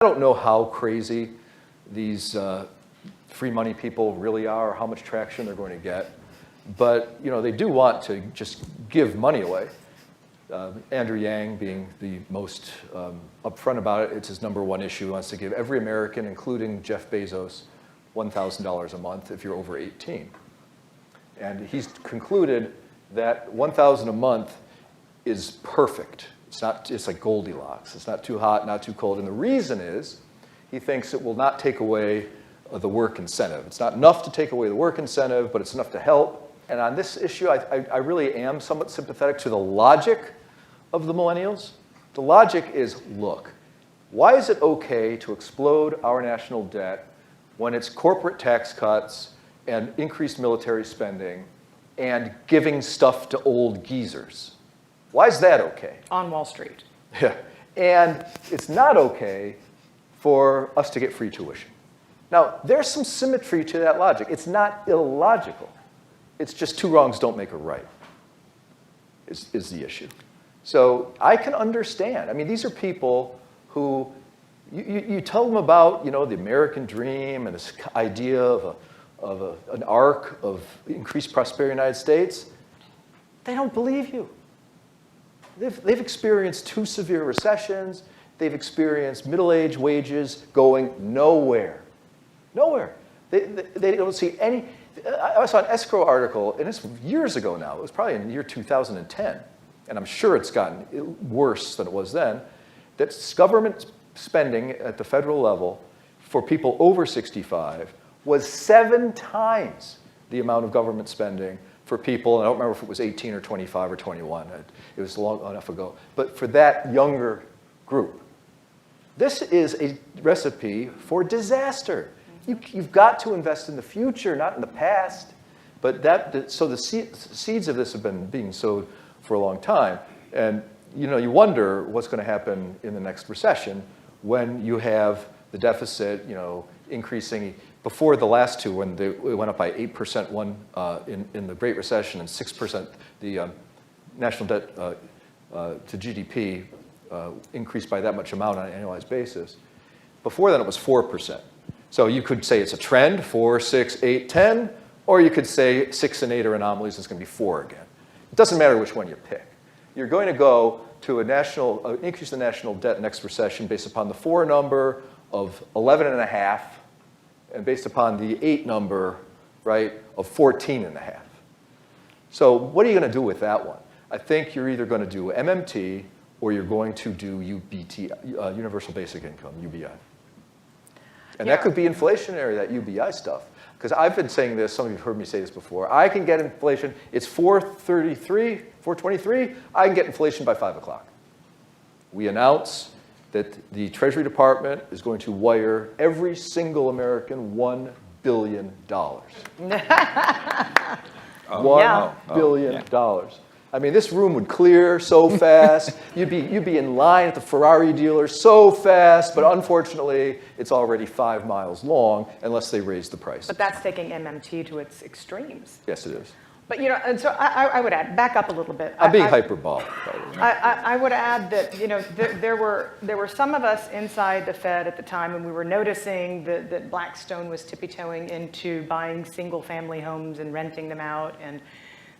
I don't know how crazy these free money people really are, or how much traction they're going to get. But they do want to just give money away. Andrew Yang being the most upfront about it, it's his #1 issue. He wants to give every American, including Jeff Bezos, $1,000 a month if you're over 18. And he's concluded that $1,000 a month is perfect. It's like Goldilocks. It's not too hot, not too cold. And the reason is he thinks it will not take away the work incentive. It's not enough to take away the work incentive, but it's enough to help. And on this issue, I really am somewhat sympathetic to the logic of the millennials. The logic is, look, why is it okay to explode our national debt when it's corporate tax cuts and increased military spending and giving stuff to old geezers? Why is that okay? On Wall Street. Yeah. And it's not okay for us to get free tuition. Now, there's some symmetry to that logic. It's not illogical. It's just two wrongs don't make a right, is the issue. So I can understand. I mean, these are people who, you tell them about, the American dream and this idea of an arc of increased prosperity in the United States. They don't believe you. They've experienced 2 severe recessions. They've experienced middle-aged wages going nowhere. Nowhere. They don't see any. I saw an escrow article, and it's years ago now. It was probably in the year 2010, and I'm sure it's gotten worse than it was then, that government spending at the federal level for people over 65 was 7 times the amount of government spending for people, and I don't remember if it was 18 or 25 or 21. It was long enough ago. But for that younger group, this is a recipe for disaster. You've got to invest in the future, not in the past. But so the seeds of this have been being sowed for a long time. And you wonder what's going to happen in the next recession when you have the deficit, increasing. Before the last two, when it went up by 8% in the Great Recession and 6%, the national debt to GDP increased by that much amount on an annualized basis. Before then, it was 4%. So you could say it's a trend, 4, 6, 8, 10, or you could say 6 and 8 are anomalies, and it's going to be 4 again. It doesn't matter which one you pick. You're going to go to an increase in the national debt next recession based upon the 4 number of 11.5, and based upon the 8 number, right, of 14.5. So what are you going to do with that one? I think you're either going to do MMT or you're going to do UBT, Universal Basic Income, UBI. And that could be inflationary, that UBI stuff. Because I've been saying this, some of you have heard me say this before. I can get inflation, it's 4.33, 4.23, I can get inflation by 5 o'clock. We announce that the Treasury Department is going to wire every single American $1 billion. $1 billion. I mean, this room would clear so fast. You'd be in line at the Ferrari dealer so fast, but unfortunately, it's already 5 miles long unless they raise the price. But that's taking MMT to its extremes. Yes, it is. But and so I would add, back up a little bit. I'm being hyperbolic. I would add that there were some of us inside the Fed at the time, and we were noticing that Blackstone was tippy-toeing into buying single-family homes and renting them out, and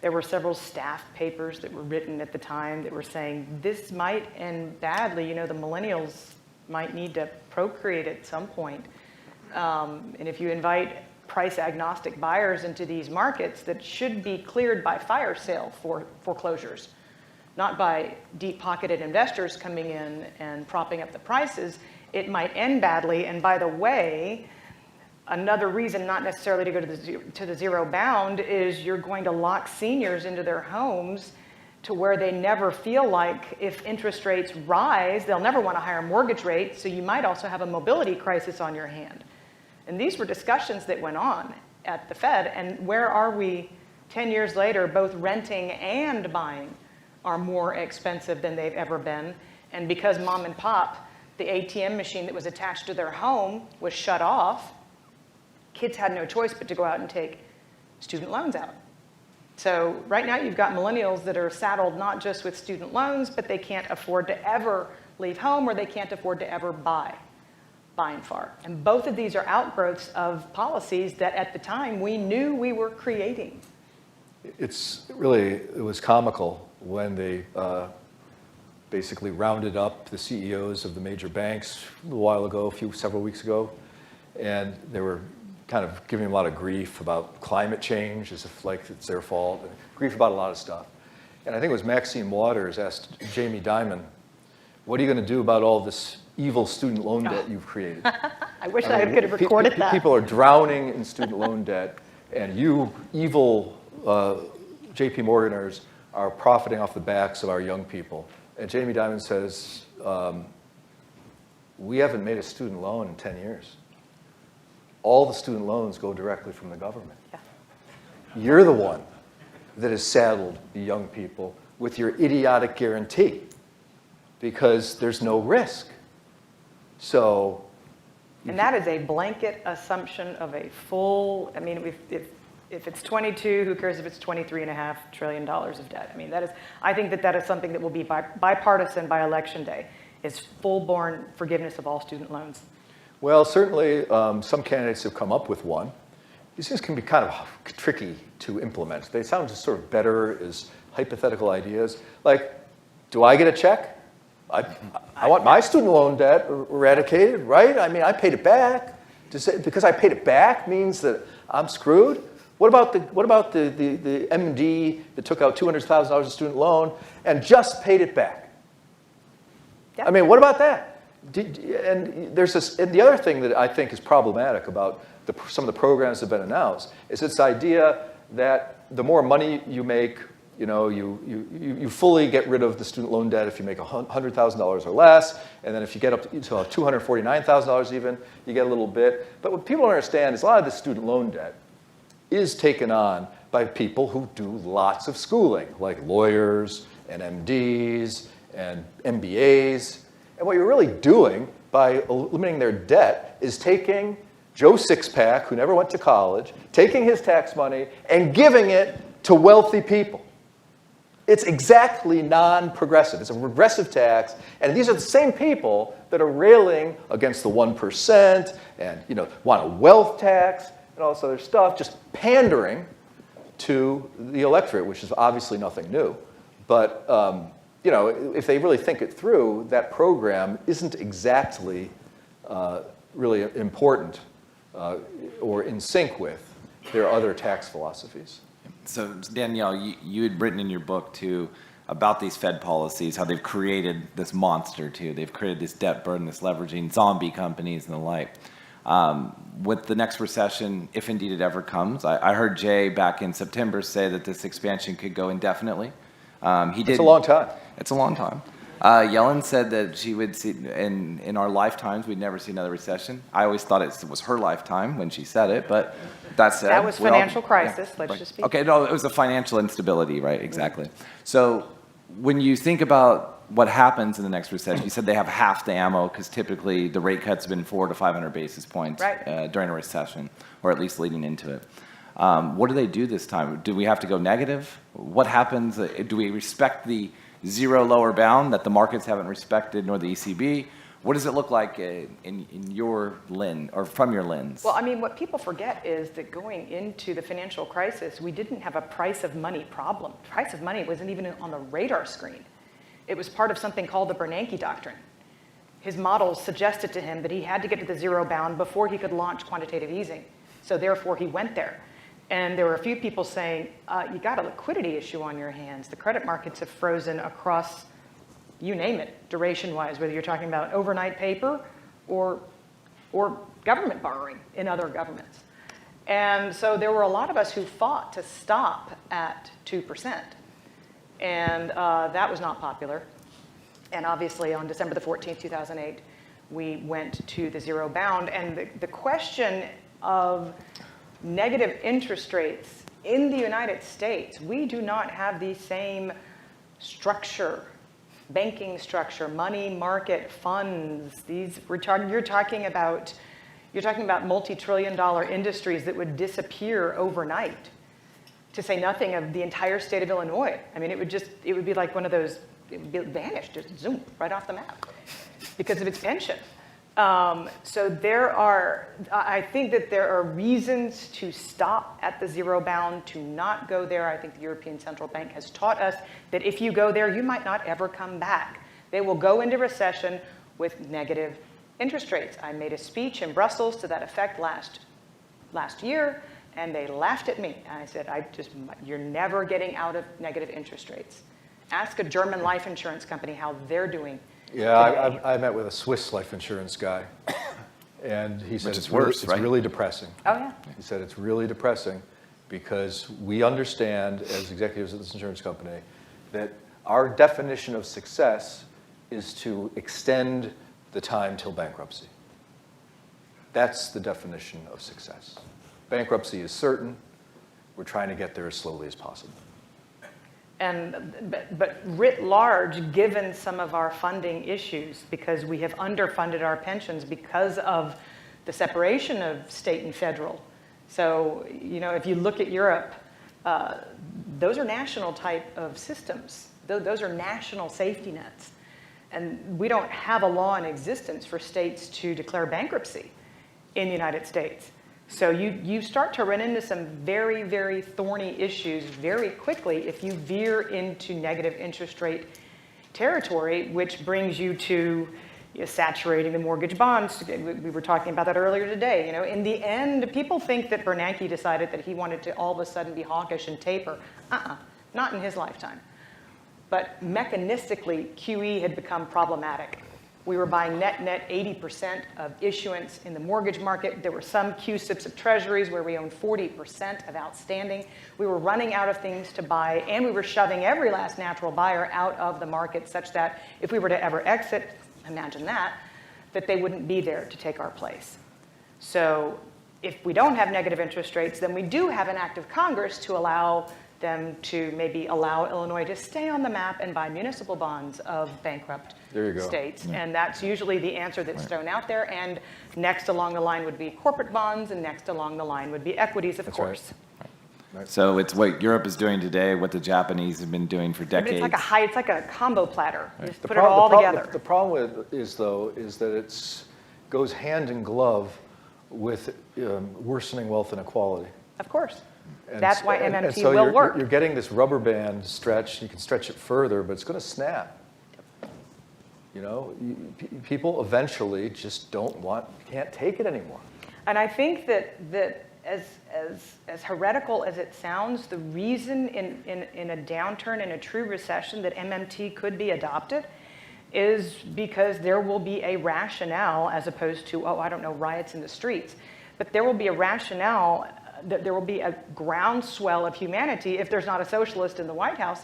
there were several staff papers that were written at the time that were saying this might end badly. The millennials might need to procreate at some point, and if you invite price-agnostic buyers into these markets that should be cleared by fire sale for foreclosures, not by deep-pocketed investors coming in and propping up the prices, it might end badly. And by the way, another reason not necessarily to go to the zero bound is you're going to lock seniors into their homes to where they never feel like if interest rates rise, they'll never want a higher mortgage rate, so you might also have a mobility crisis on your hand. And these were discussions that went on at the Fed, and where are we 10 years later? Both renting and buying are more expensive than they've ever been, and because mom and pop, the ATM machine that was attached to their home was shut off, kids had no choice but to go out and take student loans out. So right now you've got millennials that are saddled not just with student loans, but they can't afford to ever leave home or they can't afford to ever buy by and far. And both of these are outgrowths of policies that at the time we knew we were creating. It was comical when they basically rounded up the CEOs of the major banks a little while ago, several weeks ago, and they were kind of giving them a lot of grief about climate change, as if like it's their fault, and grief about a lot of stuff. And I think it was Maxine Waters asked Jamie Dimon, what are you going to do about all this evil student loan debt you've created? I wish I could have recorded that. People are drowning in student loan debt, and you evil JP Morganers are profiting off the backs of our young people. And Jamie Dimon says, we haven't made a student loan in 10 years. All the student loans go directly from the government. Yeah. You're the one that has saddled the young people with your idiotic guarantee because there's no risk. So. And that is a blanket assumption of a full, I mean, if it's 22, who cares if it's $23.5 trillion of debt? I mean, I think that is something that will be bipartisan by election day, is full-born forgiveness of all student loans. Well, certainly some candidates have come up with one. These things can be kind of tricky to implement. They sound just sort of better as hypothetical ideas. Like, do I get a check? I want my student loan debt eradicated, right? I mean, I paid it back. Because I paid it back means that I'm screwed? What about the MD that took out $200,000 of student loan and just paid it back? Yep. I mean, what about that? And there's this, and the other thing that I think is problematic about some of the programs that have been announced is this idea that the more money you make, you fully get rid of the student loan debt if you make $100,000 or less, and then if you get up to $249,000 even, you get a little bit. But what people don't understand is a lot of the student loan debt is taken on by people who do lots of schooling, like lawyers and MDs and MBAs. And what you're really doing by eliminating their debt is taking Joe Sixpack, who never went to college, taking his tax money and giving it to wealthy people. It's exactly non-progressive. It's a regressive tax, and these are the same people that are railing against the 1% and want a wealth tax and all this other stuff, just pandering to the electorate, which is obviously nothing new. But if they really think it through, that program isn't exactly really important or in sync with their other tax philosophies. So Danielle, you had written in your book too about these Fed policies, how they've created this monster too. They've created this debt burden, this leveraging, zombie companies and the like. With the next recession, if indeed it ever comes, I heard Jay back in September say that this expansion could go indefinitely. It's a long time. It's a long time. Yellen said that she would see, in our lifetimes, we'd never see another recession. I always thought it was her lifetime when she said it, but that said. That was financial crisis, let's just be. Okay, no, it was the financial instability, right, exactly. Mm-hmm. So when you think about what happens in the next recession, you said they have half the ammo because typically the rate cuts have been 400 to 500 basis points during a recession, or at least leading into it. What do they do this time? Do we have to go negative? What happens? Do we respect the zero lower bound that the markets haven't respected, nor the ECB? What does it look like in your lens, or from your lens? Well, I mean, what people forget is that going into the financial crisis, we didn't have a price of money problem. Price of money wasn't even on the radar screen. It was part of something called the Bernanke doctrine. His models suggested to him that he had to get to the zero bound before he could launch quantitative easing. So therefore, he went there. And there were a few people saying, you got a liquidity issue on your hands. The credit markets have frozen across, you name it, duration-wise, whether you're talking about overnight paper or government borrowing in other governments. And so there were a lot of us who fought to stop at 2%. And that was not popular. And obviously on December the 14th, 2008, we went to the zero bound. And the question of negative interest rates in the United States, we do not have the same structure, banking structure, money market funds. You're talking about multi-trillion-dollar industries that would disappear overnight, to say nothing of the entire state of Illinois. I mean, it would be like one of those, it would be vanished, just zoom, right off the map because of its pension. So I think that there are reasons to stop at the zero bound, to not go there. I think the European Central Bank has taught us that if you go there, you might not ever come back. They will go into recession with negative interest rates. I made a speech in Brussels to that effect last year, and they laughed at me. And I said, you're never getting out of negative interest rates. Ask a German life insurance company how they're doing. Yeah, I met with a Swiss life insurance guy, and he said it's really depressing. Oh, yeah. He said it's really depressing because we understand, as executives of this insurance company, that our definition of success is to extend the time till bankruptcy. That's the definition of success. Bankruptcy is certain. We're trying to get there as slowly as possible. But writ large, given some of our funding issues, because we have underfunded our pensions because of the separation of state and federal. So, if you look at Europe, those are national type of systems. Those are national safety nets. And we don't have a law in existence for states to declare bankruptcy in the United States. So you start to run into some very, very thorny issues very quickly if you veer into negative interest rate territory, which brings you to saturating the mortgage bonds. We were talking about that earlier today. In the end, people think that Bernanke decided that he wanted to all of a sudden be hawkish and taper. Not in his lifetime. But mechanistically, QE had become problematic. We were buying net 80% of issuance in the mortgage market. There were some QSIPs of treasuries where we owned 40% of outstanding. We were running out of things to buy, and we were shoving every last natural buyer out of the market such that if we were to ever exit, imagine that they wouldn't be there to take our place. So if we don't have negative interest rates, then we do have an act of Congress to allow them to maybe allow Illinois to stay on the map and buy municipal bonds of bankrupt states. Yeah. And that's usually the answer that's thrown out there. And next along the line would be corporate bonds, and next along the line would be equities, of course. Right. So it's what Europe is doing today, what the Japanese have been doing for decades. It's like a combo platter. Right. Just put it all together. The problem with is that it goes hand in glove with worsening wealth inequality. Of course. That's why MMT will work. You're getting this rubber band stretch. You can stretch it further, but it's going to snap. People eventually just can't take it anymore. And I think that as heretical as it sounds, the reason in a downturn, in a true recession, that MMT could be adopted is because there will be a rationale as opposed to, riots in the streets. But there will be a rationale, that there will be a groundswell of humanity, if there's not a socialist in the White House,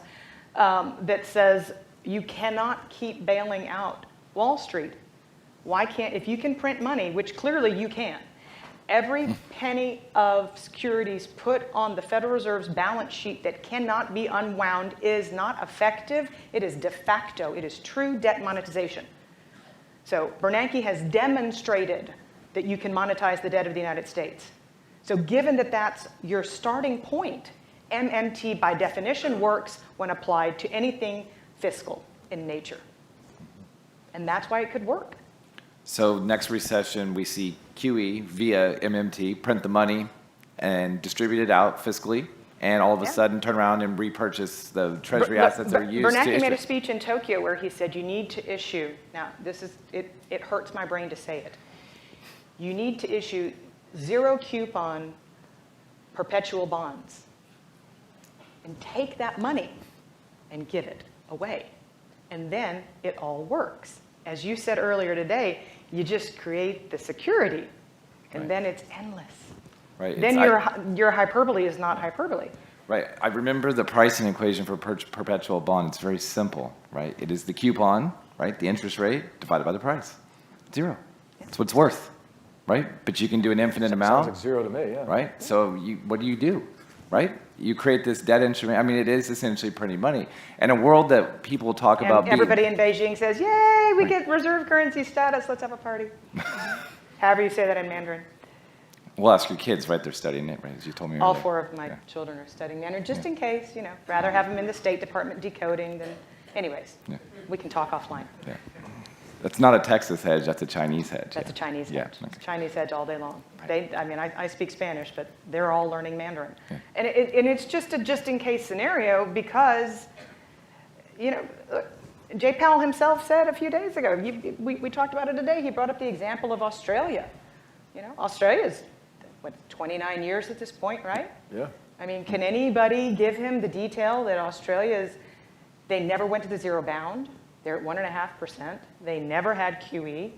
that says you cannot keep bailing out Wall Street. If you can print money, which clearly you can, every penny of securities put on the Federal Reserve's balance sheet that cannot be unwound is not effective. It is de facto. It is true debt monetization. So Bernanke has demonstrated that you can monetize the debt of the United States. So given that that's your starting point, MMT by definition works when applied to anything fiscal in nature. And that's why it could work. So next recession, we see QE via MMT print the money and distribute it out fiscally, and all of a sudden turn around and repurchase the treasury assets that are used to issue. Bernanke made a speech in Tokyo where he said you need to issue, now this is, it hurts my brain to say it, you need to issue zero coupon perpetual bonds and take that money and give it away. And then it all works. As you said earlier today, you just create the security, and then it's endless. Right. Then your hyperbole is not hyperbole. Right. I remember the pricing equation for perpetual bond. It's very simple, right? It is the coupon, right, the interest rate divided by the price. Zero. That's what it's worth, right? But you can do an infinite amount. Sounds like zero to me, yeah. Right? So what do? Right? You create this debt instrument. I mean, it is essentially printing money. In a world that people talk about everybody in Beijing says, yay, we get reserve currency status, let's have a party. However you say that in Mandarin. We'll ask your kids, right? They're studying it, right? As you told me earlier. All 4 of my children are studying Mandarin, just in case, rather have them in the State Department decoding than, anyways, we can talk offline. Yeah. That's not a Texas hedge, that's a Chinese hedge. That's a Chinese Yeah, hedge. okay. It's a Chinese hedge all day long. I speak Spanish, but they're all learning Mandarin. Yeah. And it's just a just-in-case scenario because, Jay Powell himself said a few days ago, we talked about it today, he brought up the example of Australia. Australia's, 29 years at this point, right? Yeah. I mean, can anybody give him the detail that they never went to the zero bound, they're at 1.5%, they never had QE,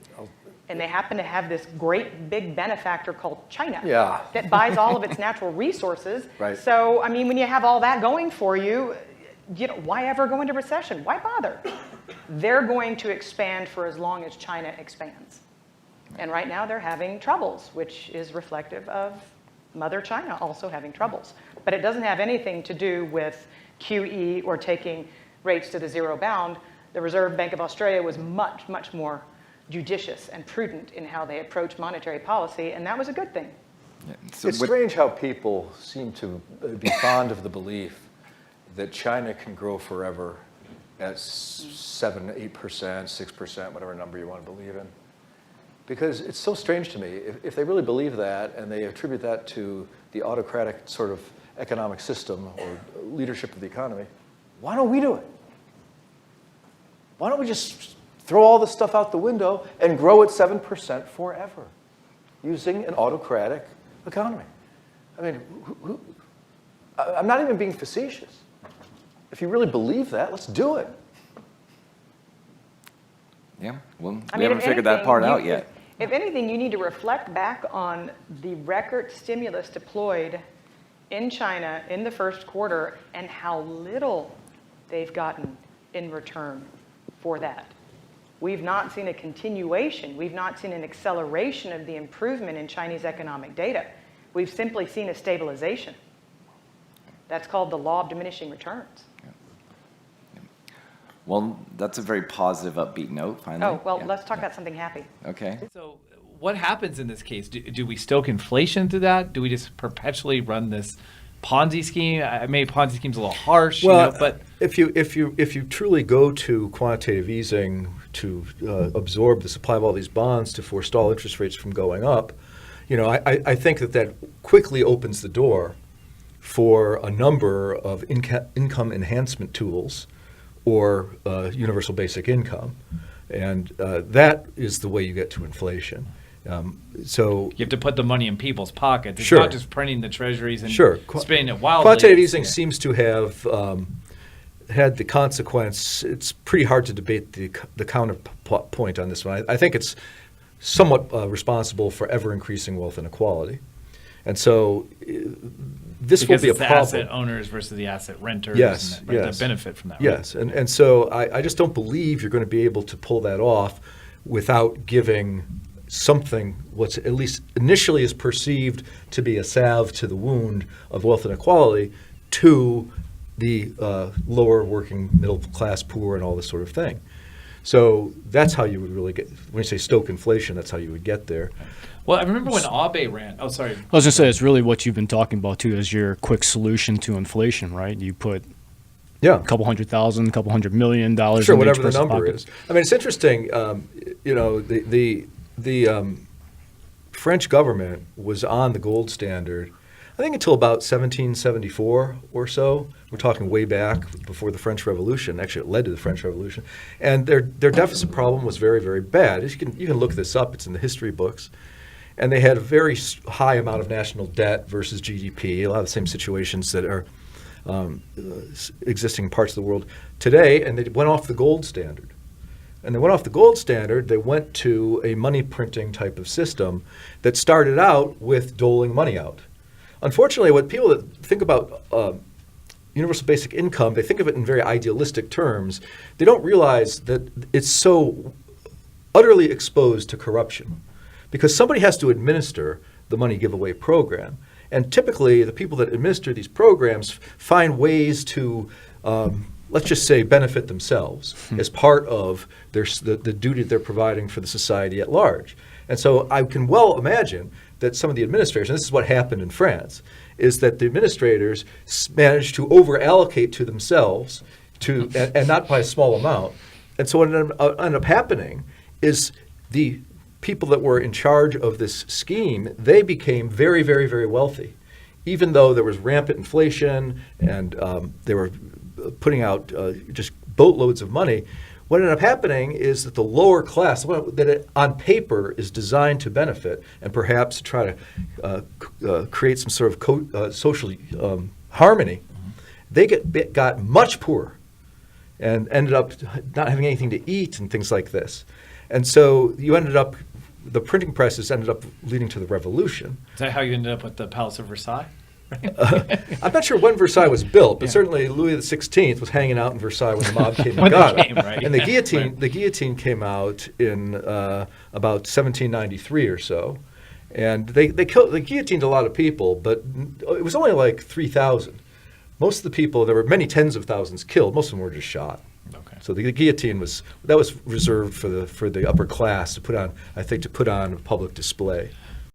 and they happen to have this great big benefactor called China that buys all of its natural resources. Right. So, I mean, when you have all that going for you, why ever go into recession? Why bother? They're going to expand for as long as China expands. And right now they're having troubles, which is reflective of Mother China also having troubles. But it doesn't have anything to do with QE or taking rates to the zero bound. The Reserve Bank of Australia was much, much more judicious and prudent in how they approach monetary policy, and that was a good thing. Yeah. So It's strange how people seem to be fond of the belief that China can grow forever at 7, 8%, 6%, whatever number you want to believe in. Because it's so strange to me. If they really believe that and they attribute that to the autocratic sort of economic system or leadership of the economy, why don't we do it? Why don't we just throw all this stuff out the window and grow at 7% forever using an autocratic economy? I mean, I'm not even being facetious. If you really believe that, let's do it. Yeah, well, I we mean, haven't figured that part out yet. If anything, you need to reflect back on the record stimulus deployed in China in the first quarter and how little they've gotten in return for that. We've not seen a continuation. We've not seen an acceleration of the improvement in Chinese economic data. We've simply seen a stabilization. That's called the law of diminishing returns. Well, that's a very positive, upbeat note, finally. Oh, well, let's talk about something happy. Okay. So what happens in this case? Do we stoke inflation through that? Do we just perpetually run this Ponzi scheme? I mean, Ponzi scheme's a little harsh, Well, but if you truly go to quantitative easing to absorb the supply of all these bonds to forestall interest rates from going up, I think that quickly opens the door for a number of income enhancement tools or universal basic income. And that is the way you get to inflation. So you have to put the money in people's pockets. It's Sure. not just printing the treasuries and Sure. spending it wildly. Quantitative easing seems to have had the consequence. It's pretty hard to debate the counterpoint on this one. I think it's somewhat responsible for ever increasing wealth inequality. And so this because will be it's a the problem. asset owners versus the asset renters Yes, and that yes. benefit from that. Right? Yes, and so I just don't believe you're going to be able to pull that off without giving something what's at least initially is perceived to be a salve to the wound of wealth inequality to the lower working middle class poor and all this sort of thing. So that's how you would really get, when you say stoke inflation, that's how you would get there. Well, I remember when Abe ran. Oh, sorry. I was going to say, it's really what you've been talking about, too, as your quick solution to inflation, right? You put Yeah. a couple $100,000, a couple $100 million Sure, in each whatever the person's number pocket. is. I mean, it's interesting. The French government was on the gold standard, I think, until about 1774 or so. We're talking way back before the French Revolution. Actually, it led to the French Revolution, and their deficit problem was very, very bad. You can look this up. It's in the history books. And they had a very high amount of national debt versus GDP. A lot of the same situations that are existing in parts of the world today, and they went off the gold standard. And they went off the gold standard, they went to a money printing type of system that started out with doling money out. Unfortunately, what people that think about universal basic income, they think of it in very idealistic terms. They don't realize that it's so utterly exposed to corruption because somebody has to administer the money giveaway program. And typically, the people that administer these programs find ways to, let's just say, benefit themselves as part of the duty they're providing for the society at large. And so I can well imagine that some of the administrators, and this is what happened in France, is that the administrators managed to over-allocate to themselves and not by a small amount. And so what ended up happening is the people that were in charge of this scheme, they became very, very, very wealthy, even though there was rampant inflation and they were putting out just boatloads of money. What ended up happening is that the lower class, that it, on paper is designed to benefit and perhaps to try to create some sort of social harmony, they got much poorer and ended up not having anything to eat and things like this. And so the printing presses ended up leading to the revolution. Is that how you ended up with the Palace of Versailles? I'm not sure when Versailles was built, but certainly Louis XVI was hanging out in Versailles when the mob came and got him. Right? And the guillotine came out in about 1793 or so, and they guillotined a lot of people, but it was only like 3,000. Most of the people, there were many tens of thousands killed. Most of them were just shot. Okay. So the guillotine was reserved for the upper class to put on, I think, to put on a public display.